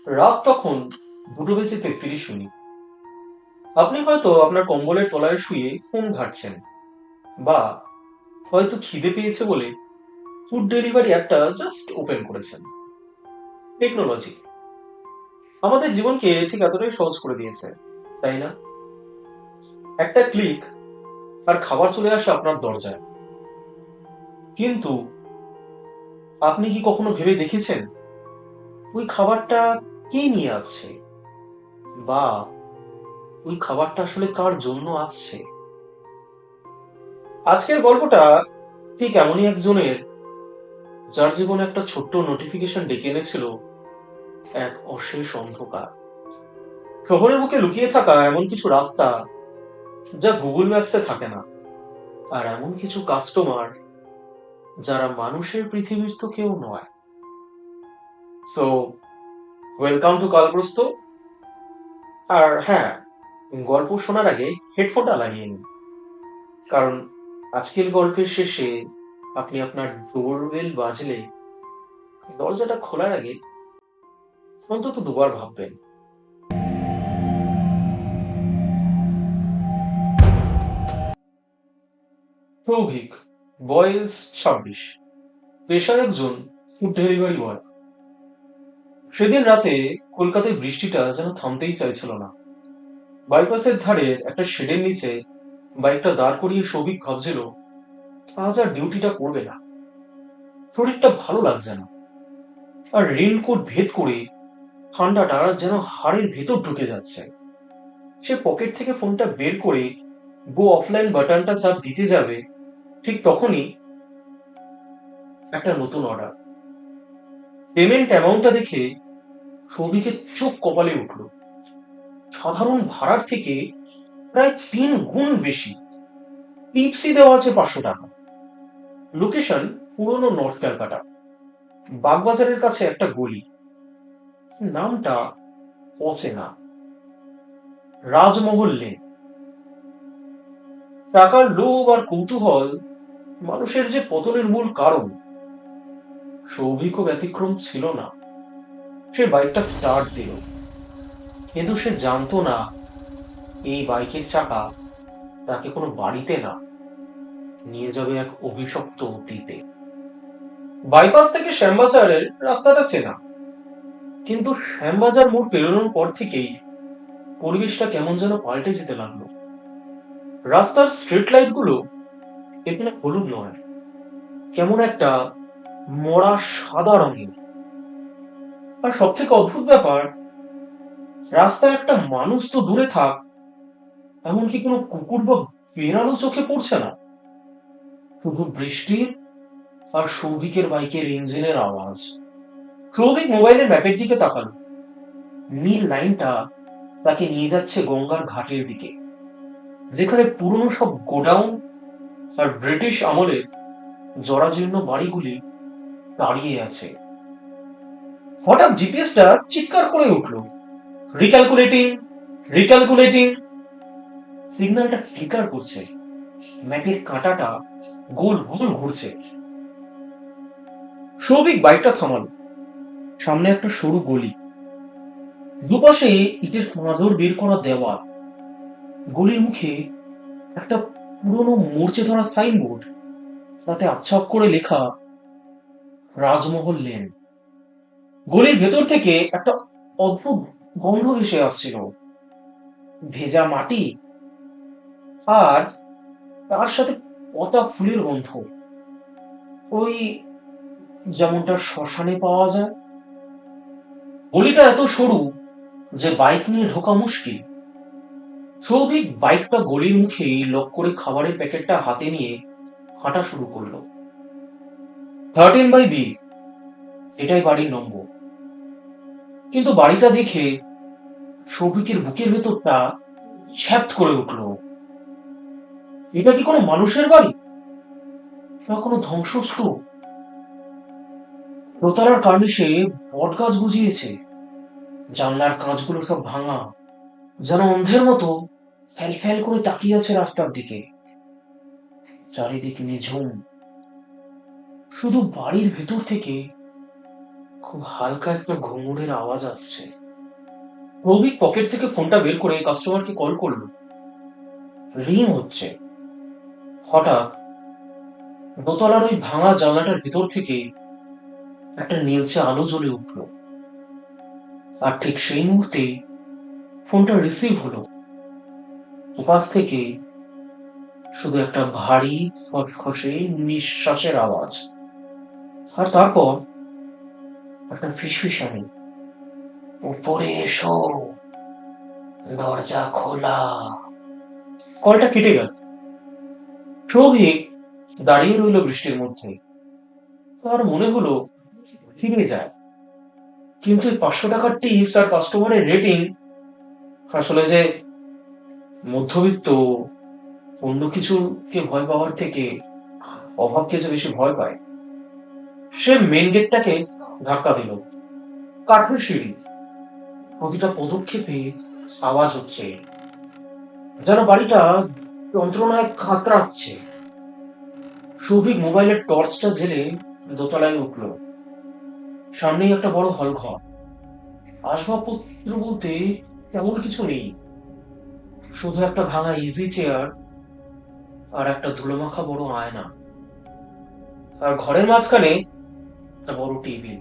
রাত তখন 2:33। আপনি হয়তো আপনার কম্বলের তলায় শুয়ে ফোন ঘাঁটছেন, বা হয়তো খিদে পেয়েছে বলে ফুড ডেলিভারি অ্যাপটা জাস্ট ওপেন করেছেন। টেকনোলজি আমাদের জীবনকে ঠিক এতটাই সহজ করে দিয়েছে, তাই না? একটা ক্লিক আর খাবার চলে আসে আপনার দরজায়। কিন্তু আপনি কি কখনো ভেবে দেখেছেন ওই খাবারটা কে নিয়ে আসছে, বা ওই খাবারটা আসলে কার জন্য আসছে? আজকের গল্পটা ঠিক এমনই একজনের, যার জীবনে একটা ছোট্ট নোটিফিকেশন ডেকে এনেছিল এক অশেষ অন্ধকার। শহরের বুকে লুকিয়ে থাকা এমন কিছু রাস্তা যা গুগল ম্যাপসে থাকে না, আর এমন কিছু কাস্টমার যারা মানুষের পৃথিবীর তো কেউ নয়। সো ওয়েলকাম টু কালপ্রস্ত। আর হ্যাঁ, গল্প শোনার আগে হেডফোনটা লাগিয়ে নিন, কারণ আজকের গল্পের শেষে আপনি আপনার ডোরবেল বাজলে দরজাটা খোলার আগে অন্তত দুবার ভাববেন। সৌভিক, বয়স 26, পেশায় একজন ফুড ডেলিভারি বয়। সেদিন রাতে কলকাতায় বৃষ্টিটা যেন থামতেই চাইছিল না। বাইপাসের ধারে একটা শেডের নিচে বাইকটা দাঁড় করিয়ে সৌভিক ভাবছিল, আজ আর ডিউটিটা করবে না। শরীরটা ভালো লাগছে না, আর রেইনকোট ভেদ করে ঠান্ডাটা যেন হাড়ের ভেতর ঢুকে যাচ্ছে। সে পকেট থেকে ফোনটা বের করে গো অফলাইন বাটনটা চাপ দিতে যাবে, ঠিক তখনই একটা নতুন অর্ডার। পেমেন্ট অ্যামাউন্টটা দেখে সৌভিকের চোখ কপালে উঠল। সাধারণ ভাড়ার থেকে প্রায় 3 গুণ বেশি। টিপসি দেওয়া আছে 500 টাকা। লোকেশন পুরনো নর্থ ক্যালকাটা, বাগবাজারের কাছে একটা গলি। নামটা অচেনা, রাজমহল লেন। টাকার লোভ আর কৌতূহল মানুষের যে পতনের মূল কারণ, সৌভিকও ব্যতিক্রম ছিল না। সে বাইকটা স্টার্ট দিল, কিন্তু সে জানতো না এই বাইকের চাকা তাকে কোনো বাড়িতে না, নিয়ে যাবে এক অভিশপ্ত অতীতে। বাইপাস থেকে শ্যামবাজারের রাস্তাটা চেনা, কিন্তু শ্যামবাজার মোড় পেরোনোর পর থেকেই পরিবেশটা কেমন যেন পাল্টে যেতে লাগলো। রাস্তার স্ট্রিট লাইট গুলো এখানে হলুদ নয়, কেমন একটা মরা সাদা রঙের। আর সব থেকে অদ্ভুত ব্যাপার, রাস্তায় একটা মানুষ তো দূরে থাক, এমনকি কোনো কুকুর বা বেড়ালও চোখে পড়ছে না। শুধু বৃষ্টির আর সৌভিকের বাইকের ইঞ্জিনের আওয়াজ। সৌভিক মোবাইলের ম্যাপের দিকে তাকালো। নীল লাইনটা তাকে নিয়ে যাচ্ছে গঙ্গার ঘাটের দিকে, যেখানে পুরনো সব গোডাউন আর ব্রিটিশ আমলের জরাজীর্ণ বাড়িগুলি দাঁড়িয়ে আছে। হঠাৎ জিপিএসটা চিৎকার করে উঠল, রিক্যালকুলেটিং, রিক্যালকুলেটিং। সিগন্যালটা ফ্লিকার করছে, ম্যাপের কাঁটাটা গোল গোল ঘুরছে। সৌভিক বাইকটা থামালো। সামনে একটা সরু গলি, দুপাশে ইটের ফাঁদর বের করা দেওয়াল। গলির মুখে একটা পুরনো মরচে ধরা সাইনবোর্ড, তাতে আচ্ছাপ করে লেখা রাজমহল লেন। গলির ভেতর থেকে একটা অদ্ভুত গন্ধ ভেসে আসছিল, ভেজা মাটি আর তার সাথে পচা ফুলের গন্ধ। ওই যেমনটা শ্মশানে পাওয়া যায়। গলিটা এত সরু যে বাইক নিয়ে ঢোকা মুশকিল। সৌভিক বাইকটা গলির মুখেই লক করে খাবারের প্যাকেটটা হাতে নিয়ে হাঁটা শুরু করলো। 13/B, এটাই বাড়ির নম্বর। কিন্তু বাড়িটা দেখে সৌভিকের বুকের ভেতরটা ছ্যাদ করে উঠল। এটা কি কোনো মানুষের বাড়ি, না কোনো ধ্বংসস্তূপ? দোতলার কার্নিশে বট গাছ বুঝিয়েছে, জানলার কাঁচগুলো সব ভাঙা, যেন অন্ধের মতো ফ্যাল ফ্যাল করে তাকিয়ে আছে রাস্তার দিকে। চারিদিক নিঝুম, শুধু বাড়ির ভেতর থেকে খুব হালকা একটা ঘুঙুরের আওয়াজ আসছে। রৌভিক পকেট থেকে ফোনটা বের করে কাস্টমারকে কল করলো। রিং হচ্ছে। হঠাৎ দোতলার ওই ভাঙা জানলাটার ভিতর থেকে একটা নীলচে আলো জ্বলে উঠলো। আর ঠিক সেই মুহূর্তে ফোনটা রিসিভ হলো। উপাস থেকে শুধু একটা ভারী খসখসে নিঃশ্বাসের আওয়াজ, আর তারপর একটা ফিসফিসানি, উপরে এসো, দরজা খোলা। কলটা কেটে গেল। সৌভিক দাঁড়িয়ে রইল বৃষ্টির মধ্যে। তার মনে হলো ফিরে যায়, কিন্তু এই 500 টাকার টিপস আর কাস্টমারের রেটিং আসলে যে মধ্যবিত্ত অন্য কিছুকে ভয় পাওয়ার থেকে অভাবকে যে বেশি ভয় পায়। সে মেন গেটটাকে ধাক্কা দিল। কাঠের সিঁড়ি, প্রতিটা পদক্ষেপে আওয়াজ হচ্ছে, যেন বাড়িটা যন্ত্রণায় কাতরাচ্ছে। সৌভিক মোবাইলের টর্চটা জ্বেলে দোতলায় উঠল। সামনেই একটা বড় হল ঘর। আসবাবপত্র বলতে তেমন কিছু নেই, শুধু একটা ভাঙা ইজি চেয়ার আর একটা ধুলোমাখা বড় আয়না। আর ঘরের মাঝখানে একটা বড় টেবিল,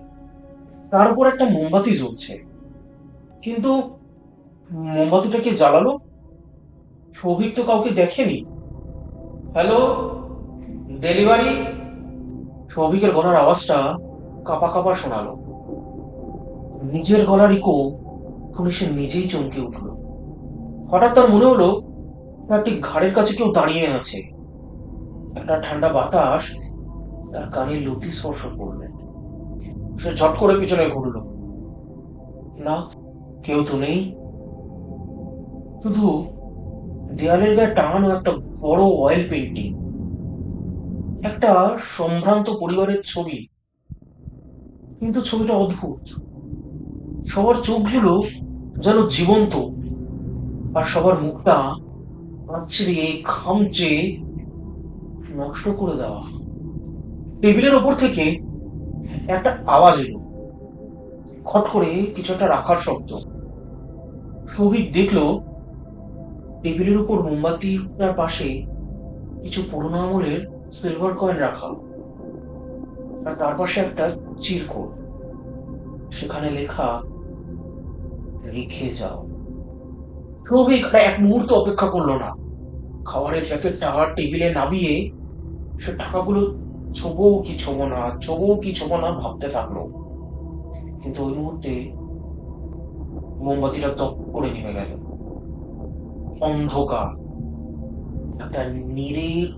তার উপর একটা মোমবাতি জ্বলছে। কিন্তু মোমবাতিটাকে জ্বালালো? সৌভিক তো কাউকে দেখেনি। Hello, delivery? সৌভিকের গলার আওয়াজটা কাঁপা কাঁপা শোনালো। নিজের গলার ইকো শুনে সে নিজেই চমকে উঠল। হঠাৎ তার মনে হলো তার ঠিক ঘাড়ের কাছে কেউ দাঁড়িয়ে আছে। একটা ঠান্ডা বাতাস তার কানে লতি স্পর্শ করলেন। সে ঝট করে পিছনে ঘুরল। না, কেউ তো নেই। শুধু দেয়ালের গায়ে টাঙানো একটা বড় অয়েল পেন্টিং, একটা সম্ভ্রান্ত পরিবারের ছবি। কিন্তু ছবিটা অদ্ভুত। সবার চোখগুলো যেন জীবন্ত, আর সবার মুখটা আঁচড়ে খামচে নষ্ট করে দেওয়া। টেবিলের ওপর থেকে একটা আওয়াজ এলো, খট করে কিছু একটা রাখার শব্দ। সৌভিক দেখলো টেবিলের উপর মোমবাতিটার পাশে কিছু পুরোনো আমলের সিলভার কয়েন রাখা, আর তার পাশে একটা চিরকুট। সেখানে লেখা, রেখে যাও। সৌভিক এক মুহূর্ত অপেক্ষা করলো না। খাবারের প্যাকেটটা টেবিলে নামিয়ে সে টাকাগুলো ছোবো কি ছোবো না, ছোবো কি ছোবো না ভাবতে থাকলো। কিন্তু ওই মুহূর্তে মোমবাতিটা তপ করে নিভে গেল। অন্ধকার, একটা নিরেট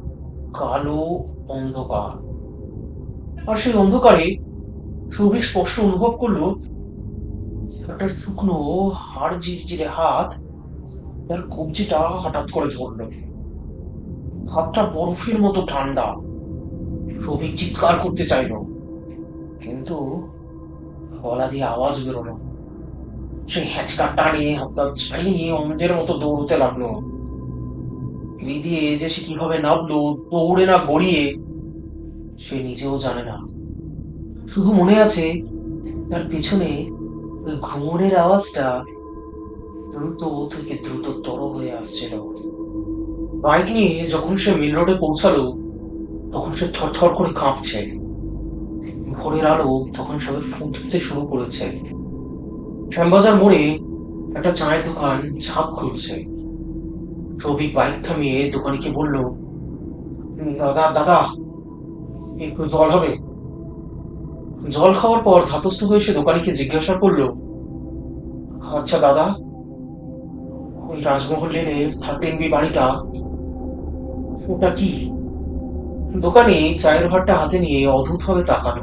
কালো অন্ধকার। আর সেই অন্ধকারে সৌভিক স্পষ্ট অনুভব করলো একটা শুকনো হাড় জিরজিরে হাত তার কবজিটা হঠাৎ করে ধরলো। হাতটা বরফের মতো ঠান্ডা। সৌভিক চিৎকার করতে চাইল, কিন্তু গলা দিয়ে আওয়াজ বেরোলো। সে হ্যাচকা টানিয়ে হাতটা ছাড়িয়ে নিয়ে অন্ধের মতো দৌড়তে লাগলো। সিঁড়ি দিয়ে যে সে কিভাবে নামলো, দৌড়ে না গড়িয়ে, সে নিজেও জানে না। শুধু মনে আছে তার পেছনে ওই ঘুমনের আওয়াজটা দ্রুত থেকে দ্রুততর হয়ে আসছিল। বাইক নিয়ে যখন সে মেন রোডে পৌঁছালো, তখন সে থরথর করে কাঁপছে। ভোরের আলো তখন সবে ফুটতে শুরু করেছে। শ্যামবাজার মোড়ে একটা চায়ের দোকান ঝাঁপ খুলছে। সৌভিক বাইক থামিয়ে দোকানিকে বলল, দাদা দাদা, একটু জল হবে? জল খাওয়ার পর ধাতস্থ হয়ে সে দোকানিকে জিজ্ঞাসা করলো, আচ্ছা দাদা, ওই রাজমহল লেনের 13B বাড়িটা, ওটা কি? দোকানি চায়ের ভাতটা হাতে নিয়ে অদ্ভুত ভাবে তাকালো।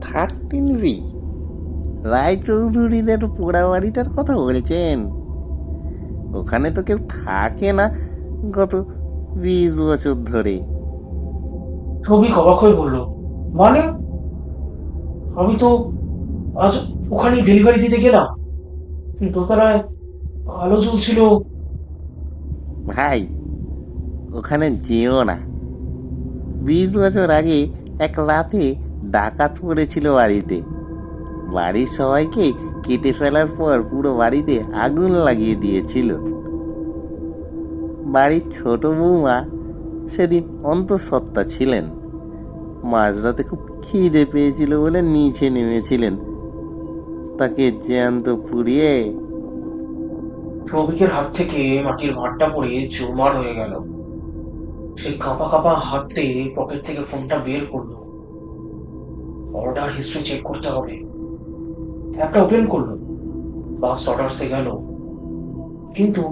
13B? রায়চৌধুরীদের পোড়া বাড়িটার কথা বলছেন? ওখানে তো কেউ থাকে না গত 20 বছর ধরে। সৌভিক অবাক হয়ে বলল, মানে? আমি তো আজ ওখানে ডেলিভারি দিতে গেলাম, দোতলায় আলো জ্বলছিল। ভাই, ওখানে যেও না। 20 বছর আগে এক রাতে ডাকাত পড়েছিল বাড়িতে। বাড়ির সবাইকে কেটে ফেলার পর পুরো বাড়িতে আগুন লাগিয়ে দিয়েছিল। বাড়ির ছোট বৌমা সেদিন অন্তঃসত্ত্বা ছিলেন। মাঝরাতে খুব খিদে পেয়েছিল বলে নিচে নেমেছিলেন। তাকে জ্যান্ত পুড়িয়ে সৌভিকের হাত থেকে মাটির ভাঁড়টা পড়ে চুরমার হয়ে গেল। সে কাঁপা কাঁপা হাতে পকেট থেকে ফোনটা বের করলো। অর্ডার হিস্ট্রি চেক করতে হবে। একটা ওপেন করলো, লাস্ট অর্ডারসে গেল, কিন্তু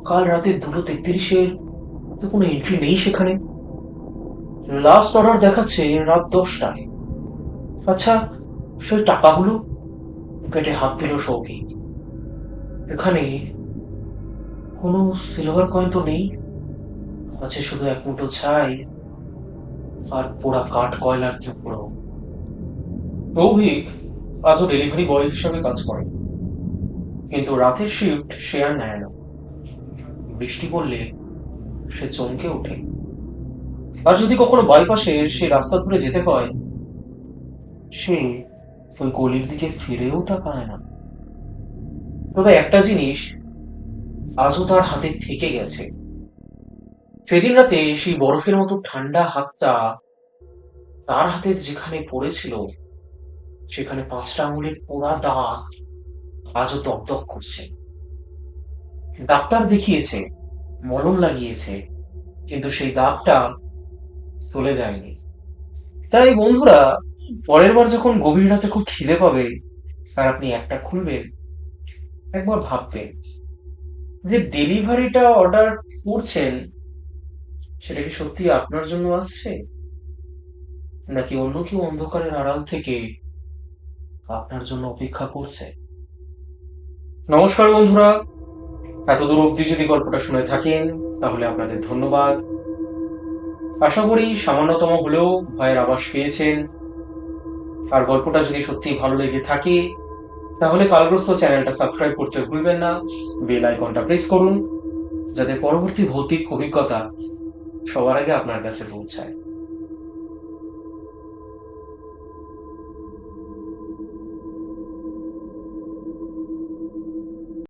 কাল রাতে 2:33 তো কোনো এন্ট্রি নেই সেখানে। লাস্ট অর্ডার দেখাচ্ছে রাত 10টায়। আচ্ছা, সেই টাকাগুলো? পকেটে হাত দিল সৌভিক। এখানে কোনো সিলভার কয়েন তো নেই, আছে শুধু এক মুঠো ছাই আর পোড়া কাঠ কয়লার টুকরো। সৌভিক আজও ডেলিভারি বয় হিসেবে কাজ করে, কিন্তু রাতের শিফট সে আর নেয় না। বৃষ্টি পড়লে সে চমকে ওঠে। আর যদি কখনো বাইপাসে সে রাস্তা ধরে যেতে হয়, সে ওই গলির দিকে ফিরেও তাকায় না। তবে একটা জিনিস আজও তার হাতে থেকে গেছে। সেদিন রাতে সেই বরফের মতো ঠান্ডা হাতটা তার হাতে যেখানে পড়েছিল, সেখানে 5টা আঙুলের পোড়া দাগ আজও দপদপ করছে। ডাক্তার দেখিয়েছে, মলম লাগিয়েছে, কিন্তু সেই দাগটা চলে যায়নি। তাই বন্ধুরা, পরের বার যখন গভীর রাতে খুব খিদে পাবে আর আপনি একটা খুলবেন, একবার ভাববেন যে ডেলিভারিটা অর্ডার করছেন সেটা কি সত্যি আপনার জন্য আসছে, নাকি অন্য কেউ অন্ধকারের আড়াল থেকে আপনার জন্য অপেক্ষা করছে। নমস্কার বন্ধুরা, এতদূর অবধি যদি গল্পটা শুনে থাকেন তাহলে আপনাদের ধন্যবাদ। আশা করি সামান্যতম হলেও ভয়ের আভাস পেয়েছেন। আর গল্পটা যদি সত্যি ভালো লেগে থাকে তাহলে কালগ্রস্ত চ্যানেলটা সাবস্ক্রাইব করতে ভুলবেন না, বেল আইকনটা প্রেস করুন, যাতে পরবর্তী ভৌতিক অভিজ্ঞতা সবার আগে আপনার কাছে পৌঁছায়।